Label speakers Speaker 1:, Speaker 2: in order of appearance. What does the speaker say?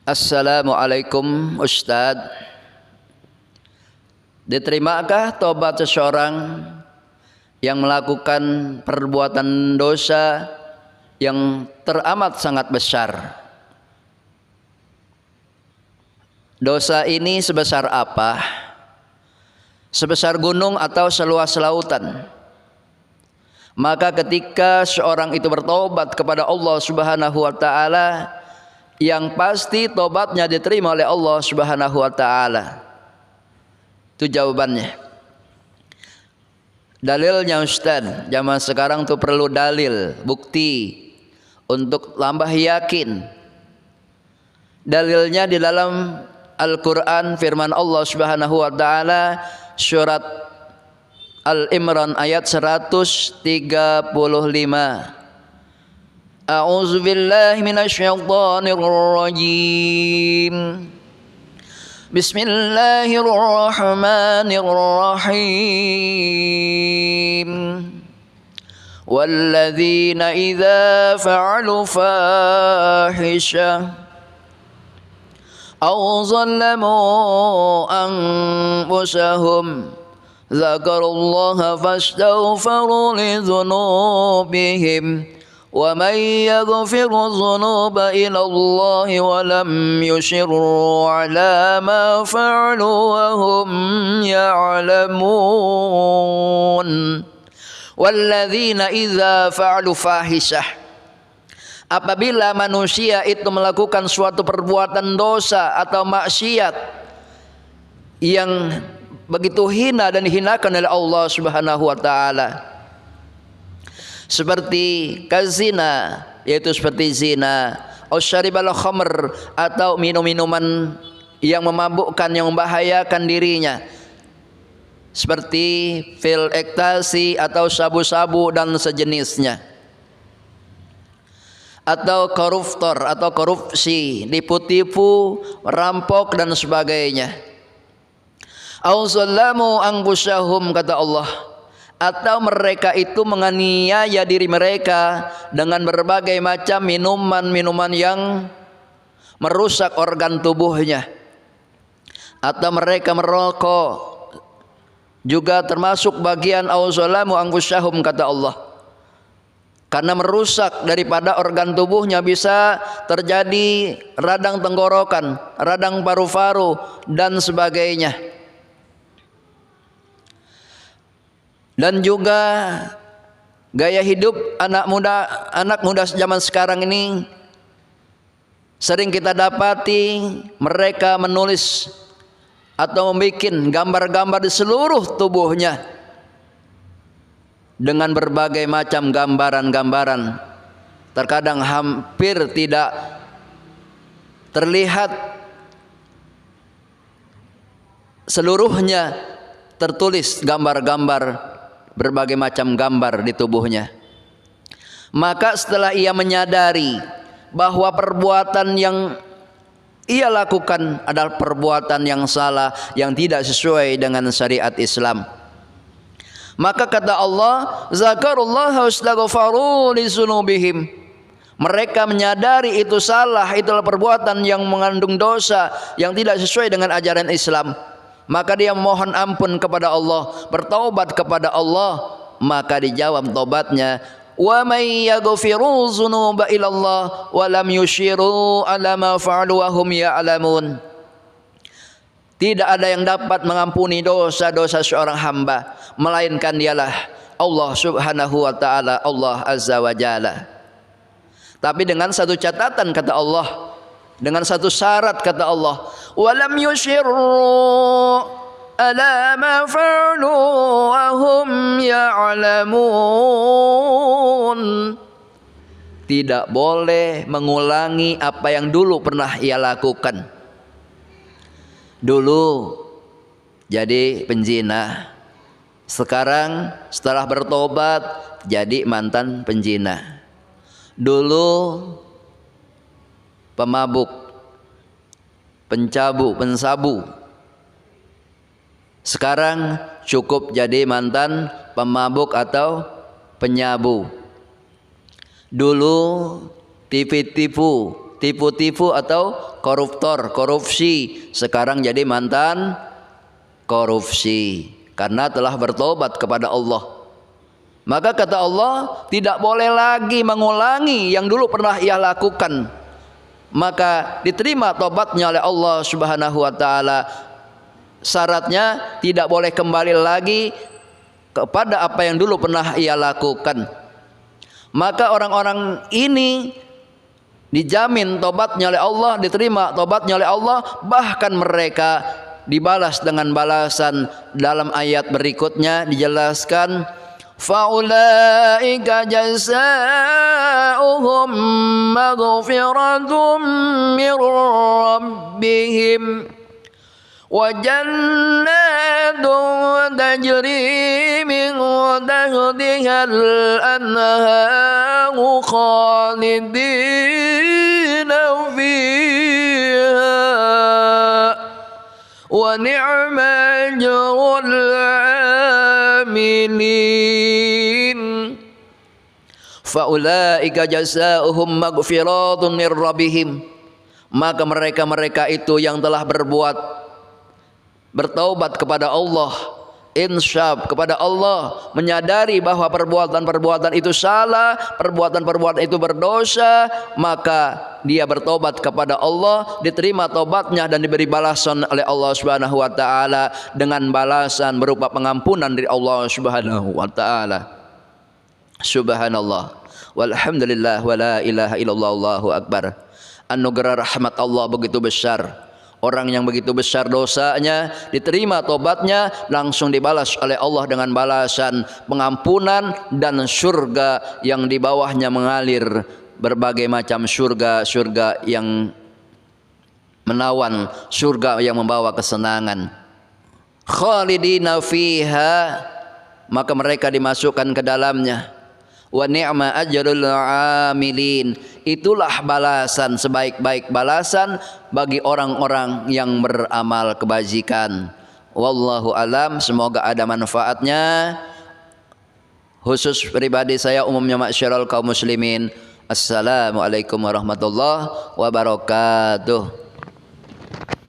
Speaker 1: Assalamualaikum Ustadz. Diterimakah tobat seseorang yang melakukan perbuatan dosa yang teramat sangat besar? Dosa ini sebesar apa? Sebesar gunung atau seluas lautan? Maka ketika seorang itu bertobat kepada Allah Subhanahu wa taala, yang pasti tobatnya diterima oleh Allah Subhanahu wa taala. Itu jawabannya. Dalilnya Ustaz, zaman sekarang tuh perlu dalil, bukti untuk tambah yakin. Dalilnya di dalam Al-Qur'an, firman Allah Subhanahu wa taala surat Al-Imran ayat 135. A'udzu billahi minasyaitonir rajim. Bismillahirrahmanirrahim. Walladzina idza fa'alu fahishah aw zalamu anfusahum dzakarullaha fastaghfiru lidzunubihim wa may yaghfiru dzunuba illa Allah wa lam yusirru ala ma fa'alu wa hum ya'lamun. Walladzina idza fa'alu fahishah, apabila manusia itu melakukan suatu perbuatan dosa atau maksiat yang begitu hina dan dihinakan oleh Allah Subhanahu wa taala, seperti kazina, yaitu seperti zina, ausyaribal khamr, atau minum-minuman yang memabukkan, yang membahayakan dirinya, seperti pil ekstasi atau sabu-sabu dan sejenisnya, atau koruptor atau korupsi, tipu-tipu, merampok dan sebagainya. Auzallamu anfusahum, kata Allah, atau mereka itu menganiaya diri mereka dengan berbagai macam minuman-minuman yang merusak organ tubuhnya, atau mereka merokok, juga termasuk bagian auzallamu anfusahum, kata Allah, karena merusak daripada organ tubuhnya, bisa terjadi radang tenggorokan, radang paru-paru dan sebagainya. Dan juga gaya hidup anak muda zaman sekarang ini, sering kita dapati mereka menulis atau membuat gambar-gambar di seluruh tubuhnya dengan berbagai macam gambaran-gambaran. Terkadang hampir tidak terlihat seluruhnya tertulis gambar-gambar, berbagai macam gambar di tubuhnya. Maka setelah ia menyadari bahwa perbuatan yang ia lakukan adalah perbuatan yang salah, yang tidak sesuai dengan syariat Islam, maka kata Allah, zakarullaha wastaghfaru lidzunubihim, mereka menyadari itu salah, itulah perbuatan yang mengandung dosa, yang tidak sesuai dengan ajaran Islam. Maka dia mohon ampun kepada Allah, bertaubat kepada Allah, maka dijawab tobatnya, wa may yaghfiru dzunuba illallah wa lam yushiru ala ma fa'alu wa hum ya'lamun. Tidak ada yang dapat mengampuni dosa-dosa seorang hamba melainkan dialah Allah Subhanahu wa taala, Allah Azza wa Jalla. Tapi dengan satu catatan, kata Allah, dengan satu syarat, kata Allah, walam yusirru ala ma fa'alu wa hum ya'lamun. Tidak boleh mengulangi apa yang dulu pernah ia lakukan. Dulu jadi penjina, sekarang setelah bertobat jadi mantan penjina. Dulu pemabuk, pensabu, sekarang cukup jadi mantan pemabuk atau penyabu. Dulu tipu-tipu, tipu-tipu atau koruptor, korupsi, sekarang jadi mantan korupsi karena telah bertobat kepada Allah. Maka kata Allah, tidak boleh lagi mengulangi yang dulu pernah ia lakukan. Maka diterima tobatnya oleh Allah Subhanahu wa taala. Syaratnya tidak boleh kembali lagi kepada apa yang dulu pernah ia lakukan. Maka orang-orang ini dijamin tobatnya oleh Allah, diterima tobatnya oleh Allah, bahkan mereka dibalas dengan balasan. Dalam ayat berikutnya dijelaskan, فَأُولَٰئِكَ جَزَاؤُهُم مَّغْفِرَةٌ مِّن رَّبِّهِمْ وَجَنَّاتٌ تَجْرِي مِن تَحْتِهَا الْأَنْهَارُ خَالِدِينَ فِيهَا وَنِعْمَ أَجْرُ الْعَامِلِينَ. Faulaika jazaohum maghfiratun mir rabbihim, maka mereka-mereka itu yang telah bertaubat kepada Allah, insyaf kepada Allah, menyadari bahwa perbuatan-perbuatan itu salah, perbuatan-perbuatan itu berdosa, maka dia bertobat kepada Allah, diterima tobatnya dan diberi balasan oleh Allah Subhanahu wa taala dengan balasan berupa pengampunan dari Allah Subhanahu wa taala. Subhanallah walhamdulillah wala ilaha illallah, Allahu akbar. Anugerah rahmat Allah begitu besar. Orang yang begitu besar dosanya, diterima tobatnya, langsung dibalas oleh Allah dengan balasan pengampunan dan surga yang di bawahnya mengalir berbagai macam surga-surga yang menawan, surga yang membawa kesenangan. Khalidina fiha, maka mereka dimasukkan ke dalamnya. Wa ni'ma ajrul amilin, itulah balasan, sebaik-baik balasan bagi orang-orang yang beramal kebajikan. Wallahu alam, semoga ada manfaatnya. Khusus pribadi saya, umumnya masyarul kaum muslimin. Assalamualaikum warahmatullahi wabarakatuh.